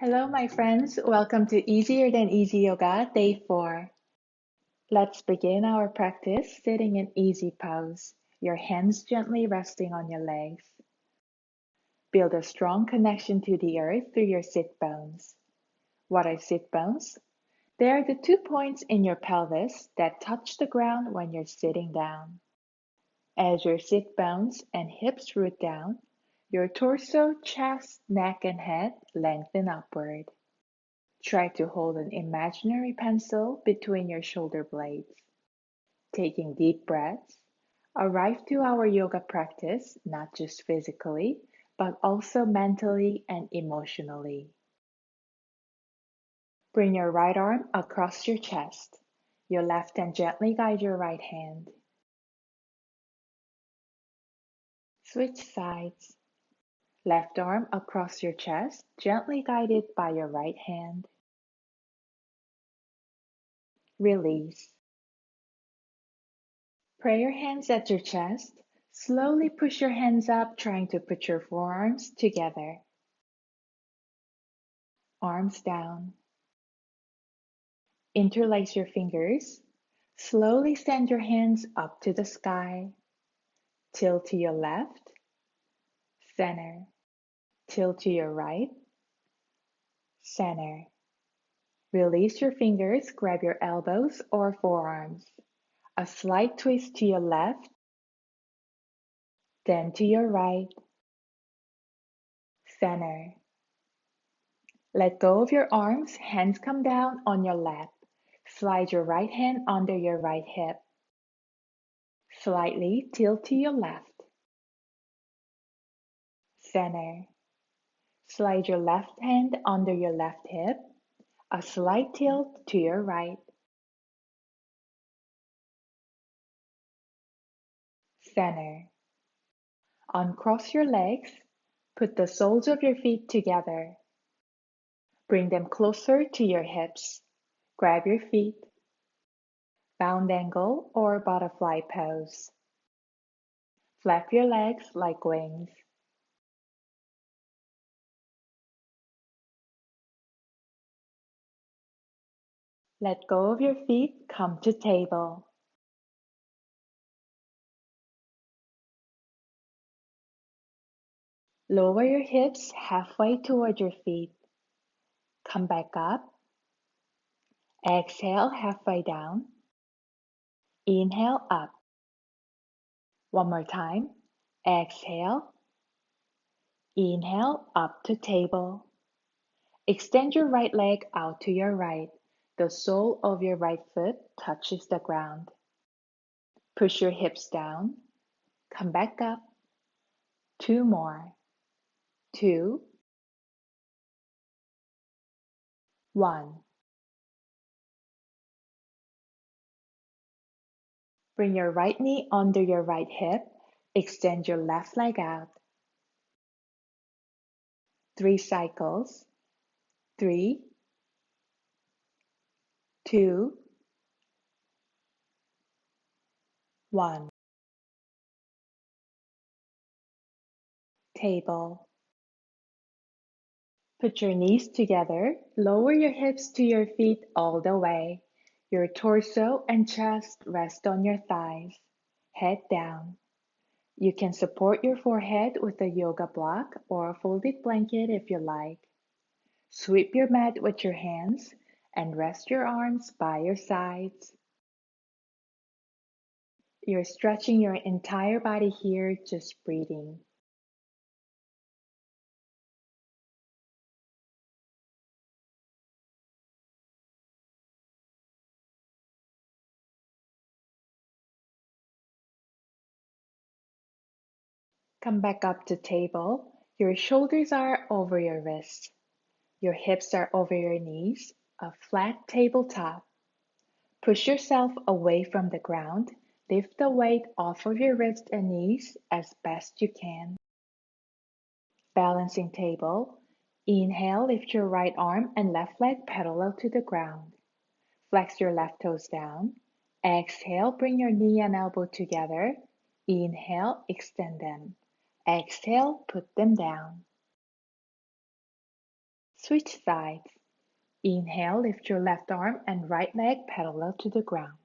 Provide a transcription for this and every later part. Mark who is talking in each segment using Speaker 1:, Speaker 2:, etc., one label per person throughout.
Speaker 1: Hello, my friends. Welcome to Easier Than Easy Yoga, Day 4. Let's begin our practice sitting in easy pose, your hands gently resting on your legs. Build a strong connection to the earth through your sit bones. What are sit bones? They are the 2 points in your pelvis that touch the ground when you're sitting down. As your sit bones and hips root down, your torso, chest, neck, and head lengthen upward. Try to hold an imaginary pencil between your shoulder blades. Taking deep breaths, arrive to our yoga practice not just physically, but also mentally and emotionally. Bring your right arm across your chest. Your left hand gently guide your right hand. Switch sides. Left arm across your chest, gently guided by your right hand. Release. Pray your hands at your chest. Slowly push your hands up, trying to put your forearms together. Arms down. Interlace your fingers. Slowly send your hands up to the sky. Tilt to your left, center. Tilt to your right, center. Release your fingers, grab your elbows or forearms. A slight twist to your left, then to your right, center. Let go of your arms, hands come down on your lap. Slide your right hand under your right hip. Slightly tilt to your left. Center. Slide your left hand under your left hip. A slight tilt to your right. Center. Uncross your legs. Put the soles of your feet together. Bring them closer to your hips. Grab your feet. Bound angle or butterfly pose. Flap your legs like wings. Let go of your feet, come to table. Lower your hips halfway toward your feet. Come back up. Exhale halfway down. Inhale up. One more time. Exhale. Inhale up to table. Extend your right leg out to your right. The sole of your right foot touches the ground. Push your hips down. Come back up. Two more. 2, 1. Bring your right knee under your right hip. Extend your left leg out. 3 cycles. 3, 2, 1. Table. Put your knees together. Lower your hips to your feet all the way. Your torso and chest rest on your thighs. Head down. You can support your forehead with a yoga block or a folded blanket if you like. Sweep your mat with your hands and rest your arms by your sides. You're stretching your entire body here, just breathing. Come back up to table. Your shoulders are over your wrists. Your hips are over your knees, a flat tabletop. Push yourself away from the ground. Lift the weight off of your wrists and knees as best you can. Balancing table. Inhale, lift your right arm and left leg parallel to the ground. Flex your left toes down. Exhale, bring your knee and elbow together. Inhale, extend them. Exhale, put them down. Switch sides. Inhale, lift your left arm and right leg parallel to the ground.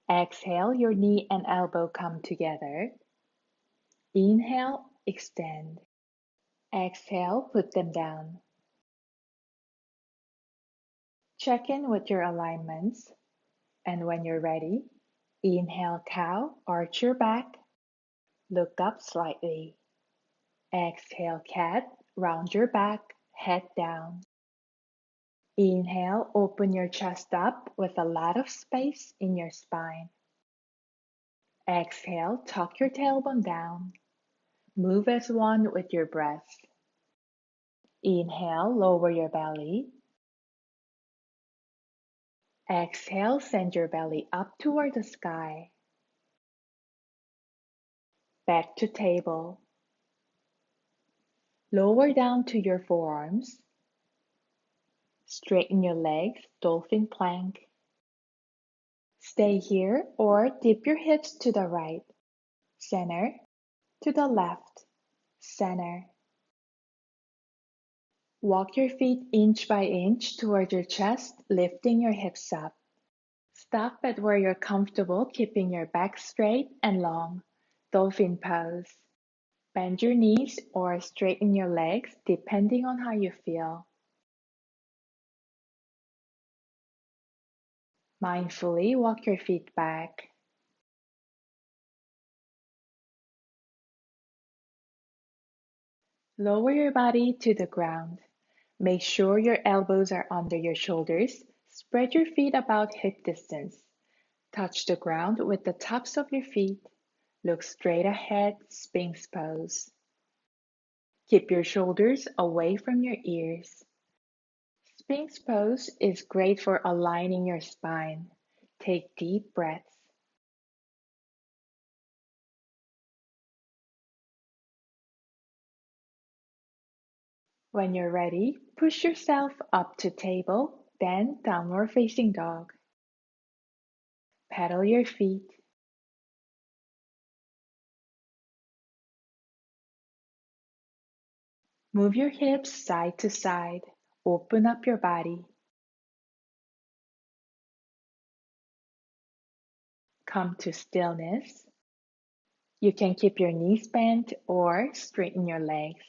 Speaker 1: Exhale, your knee and elbow come together. Inhale, extend. Exhale, put them down. Check in with your alignments. And when you're ready, inhale, cow, arch your back, look up slightly. Exhale, cat, round your back, head down. Inhale, open your chest up with a lot of space in your spine. Exhale, tuck your tailbone down. Move as one with your breath. Inhale, lower your belly. Exhale, send your belly up toward the sky. Back to table. Lower down to your forearms. Straighten your legs, dolphin plank. Stay here or dip your hips to the right, center, to the left, center. Walk your feet inch by inch toward your chest, lifting your hips up. Stop at where you're comfortable, keeping your back straight and long. Dolphin pose. Bend your knees or straighten your legs depending on how you feel. Mindfully walk your feet back. Lower your body to the ground. Make sure your elbows are under your shoulders. Spread your feet about hip distance. Touch the ground with the tops of your feet. Look straight ahead, Sphinx pose. Keep your shoulders away from your ears. Sphinx pose is great for aligning your spine. Take deep breaths. When you're ready, push yourself up to table, then downward facing dog. Pedal your feet. Move your hips side to side. Open up your body. Come to stillness. You can keep your knees bent or straighten your legs.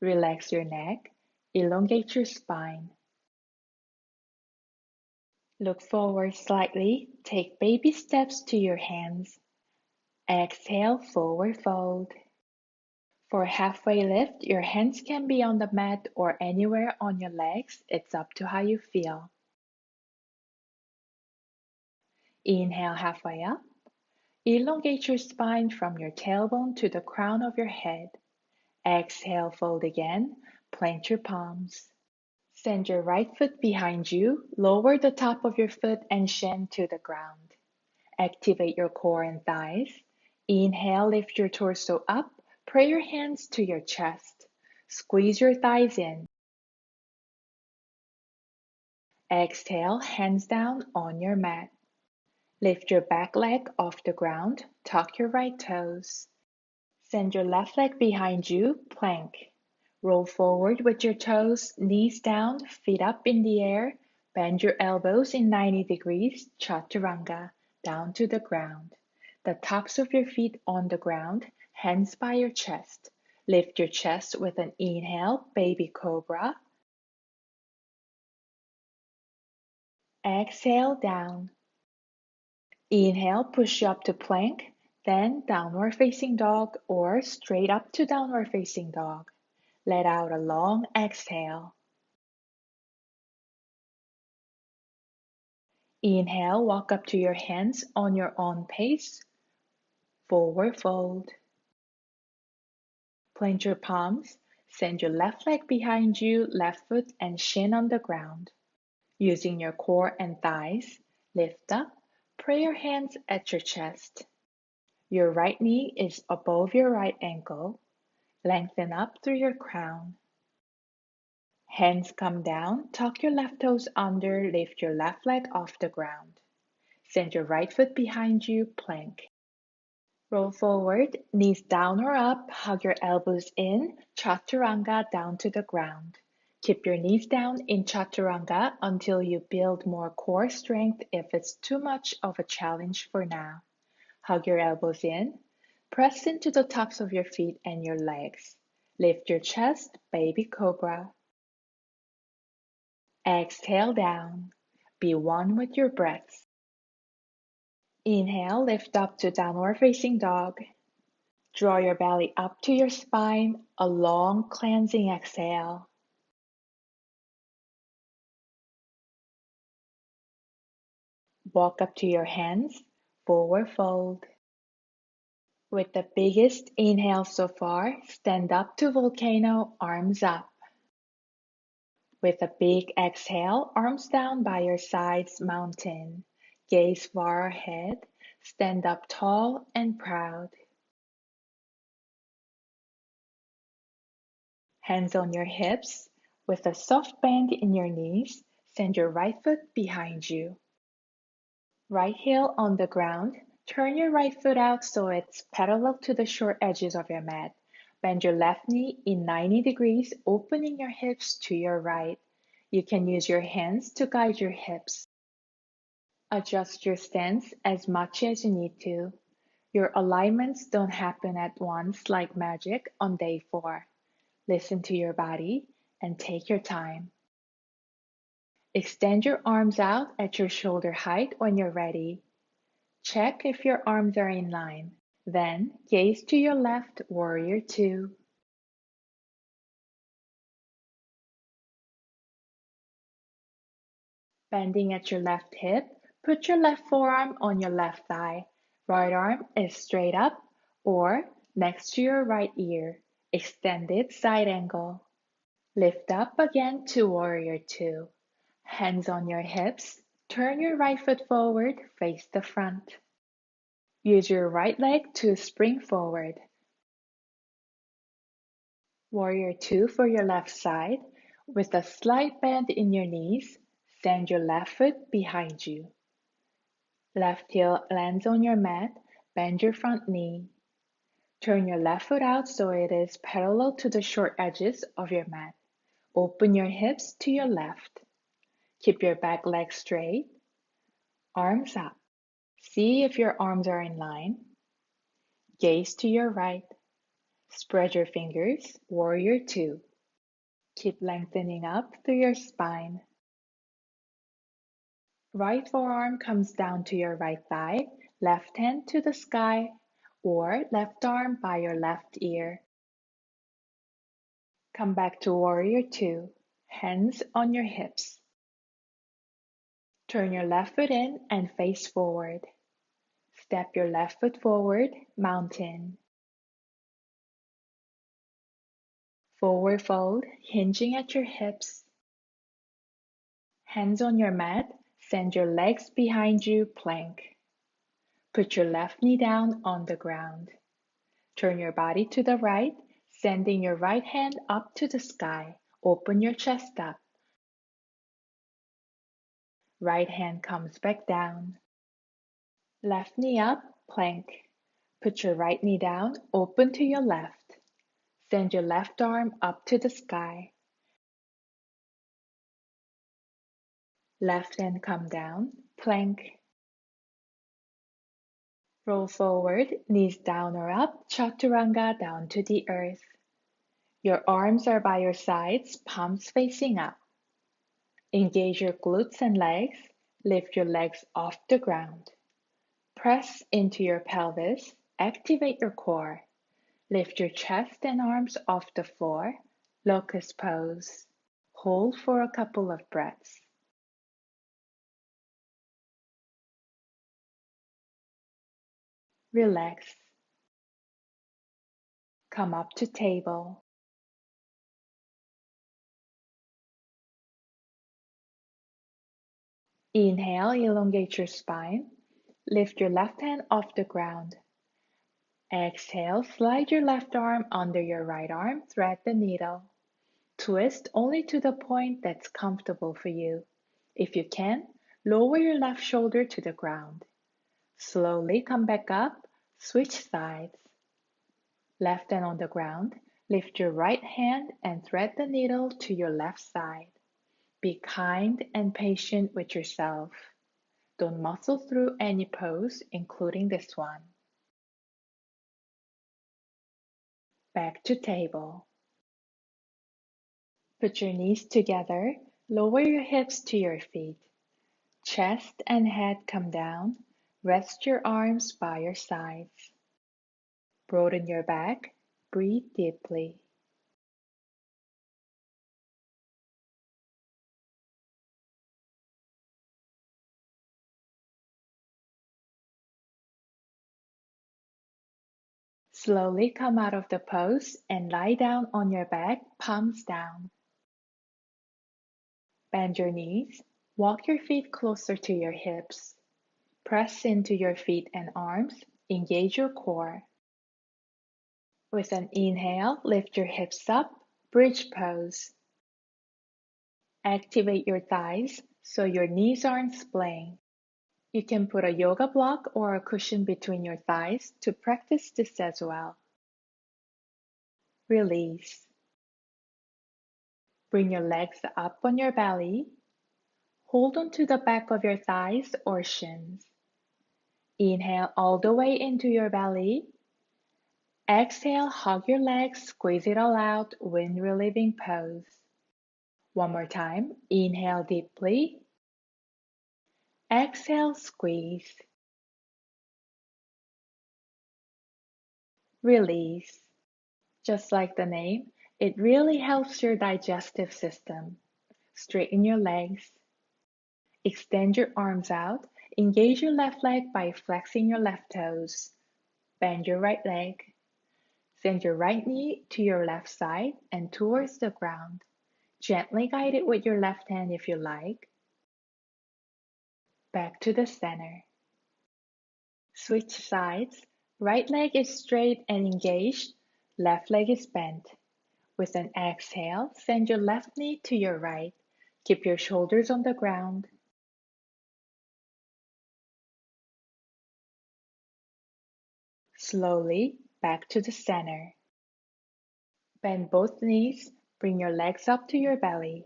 Speaker 1: Relax your neck. Elongate your spine. Look forward slightly. Take baby steps to your hands. Exhale, forward fold. For halfway lift, your hands can be on the mat or anywhere on your legs. It's up to how you feel. Inhale halfway up. Elongate your spine from your tailbone to the crown of your head. Exhale, fold again. Plant your palms. Send your right foot behind you. Lower the top of your foot and shin to the ground. Activate your core and thighs. Inhale, lift your torso up. Pray your hands to your chest. Squeeze your thighs in. Exhale, hands down on your mat. Lift your back leg off the ground. Tuck your right toes. Send your left leg behind you, plank. Roll forward with your toes, knees down, feet up in the air. Bend your elbows in 90 degrees, chaturanga, down to the ground. The tops of your feet on the ground, hands by your chest. Lift your chest with an inhale, baby cobra. Exhale, down. Inhale, push up to plank, then downward facing dog or straight up to downward facing dog. Let out a long exhale. Inhale, walk up to your hands on your own pace. Forward fold. Plant your palms. Send your left leg behind you, left foot and shin on the ground. Using your core and thighs, lift up. Pray your hands at your chest. Your right knee is above your right ankle. Lengthen up through your crown. Hands come down, tuck your left toes under, lift your left leg off the ground. Send your right foot behind you, plank. Roll forward, knees down or up, hug your elbows in, chaturanga down to the ground. Keep your knees down in chaturanga until you build more core strength if it's too much of a challenge for now. Hug your elbows in, press into the tops of your feet and your legs. Lift your chest, baby cobra. Exhale down. Be one with your breaths. Inhale, lift up to downward facing dog. Draw your belly up to your spine, a long cleansing exhale. Walk up to your hands, forward fold. With the biggest inhale so far, stand up to volcano, arms up. With a big exhale, arms down by your sides, mountain. Gaze far ahead, stand up tall and proud. Hands on your hips, with a soft bend in your knees, send your right foot behind you. Right heel on the ground, turn your right foot out so it's parallel to the short edges of your mat. Bend your left knee in 90 degrees, opening your hips to your right. You can use your hands to guide your hips. Adjust your stance as much as you need to. Your alignments don't happen at once like magic on day 4. Listen to your body and take your time. Extend your arms out at your shoulder height when you're ready. Check if your arms are in line. Then gaze to your left, warrior 2. Bending at your left hip, put your left forearm on your left thigh. Right arm is straight up or next to your right ear. Extended side angle. Lift up again to warrior 2. Hands on your hips. Turn your right foot forward, face the front. Use your right leg to spring forward. Warrior 2 for your left side. With a slight bend in your knees, send your left foot behind you. Left heel lands on your mat, bend your front knee. Turn your left foot out so it is parallel to the short edges of your mat. Open your hips to your left. Keep your back leg straight. Arms up. See if your arms are in line. Gaze to your right. Spread your fingers, warrior 2. Keep lengthening up through your spine. Right forearm comes down to your right thigh, left hand to the sky, or left arm by your left ear. Come back to warrior 2, hands on your hips. Turn your left foot in and face forward. Step your left foot forward, mountain. Forward fold, hinging at your hips. Hands on your mat, send your legs behind you, plank. Put your left knee down on the ground. Turn your body to the right, sending your right hand up to the sky. Open your chest up. Right hand comes back down. Left knee up, plank. Put your right knee down, open to your left. Send your left arm up to the sky. Left hand come down, plank. Roll forward, knees down or up, chaturanga down to the earth. Your arms are by your sides, palms facing up. Engage your glutes and legs, lift your legs off the ground. Press into your pelvis, activate your core. Lift your chest and arms off the floor, locust pose. Hold for a couple of breaths. Relax. Come up to table. Inhale, elongate your spine. Lift your left hand off the ground. Exhale, slide your left arm under your right arm, thread the needle. Twist only to the point that's comfortable for you. If you can, lower your left shoulder to the ground. Slowly come back up, Switch sides. Left hand on the ground, lift your right hand and thread the needle to your left side. Be kind and patient with yourself. Don't muscle through any pose, including this one. Back to table. Put your knees together, lower your hips to your feet. Chest and head come down. Rest your arms by your sides. Broaden your back. Breathe deeply. Slowly come out of the pose and lie down on your back, palms down. Bend your knees. Walk your feet closer to your hips. Press into your feet and arms. Engage your core. With an inhale, lift your hips up, bridge pose. Activate your thighs so your knees aren't splaying. You can put a yoga block or a cushion between your thighs to practice this as well. Release. Bring your legs up on your belly. Hold on to the back of your thighs or shins. Inhale all the way into your belly. Exhale, hug your legs, squeeze it all out, wind relieving pose. One more time. Inhale deeply. Exhale, squeeze. Release. Just like the name, it really helps your digestive system. Straighten your legs. Extend your arms out. Engage your left leg by flexing your left toes. Bend your right leg. Send your right knee to your left side and towards the ground. Gently guide it with your left hand if you like. Back to the center. Switch sides. Right leg is straight and engaged. Left leg is bent. With an exhale, send your left knee to your right. Keep your shoulders on the ground. Slowly back to the center. Bend both knees, bring your legs up to your belly.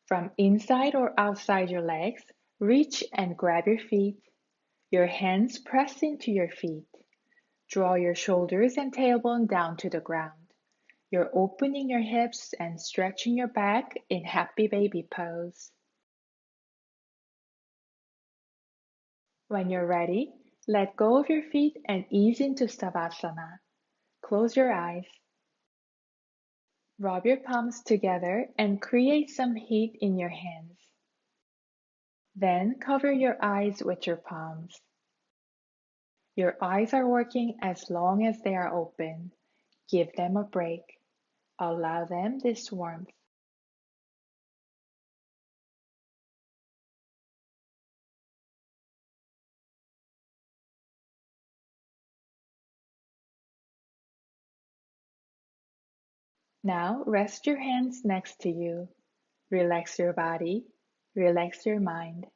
Speaker 1: From inside or outside your legs, reach and grab your feet. Your hands press into your feet. Draw your shoulders and tailbone down to the ground. You're opening your hips and stretching your back in happy baby pose. When you're ready, let go of your feet and ease into Savasana. Close your eyes. Rub your palms together and create some heat in your hands. Then cover your eyes with your palms. Your eyes are working as long as they are open. Give them a break. Allow them this warmth. Now rest your hands next to you. Relax your body. Relax your mind.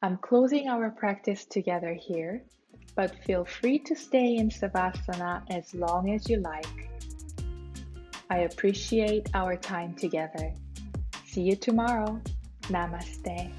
Speaker 1: I'm closing our practice together here, but feel free to stay in Savasana as long as you like. I appreciate our time together. See you tomorrow. Namaste.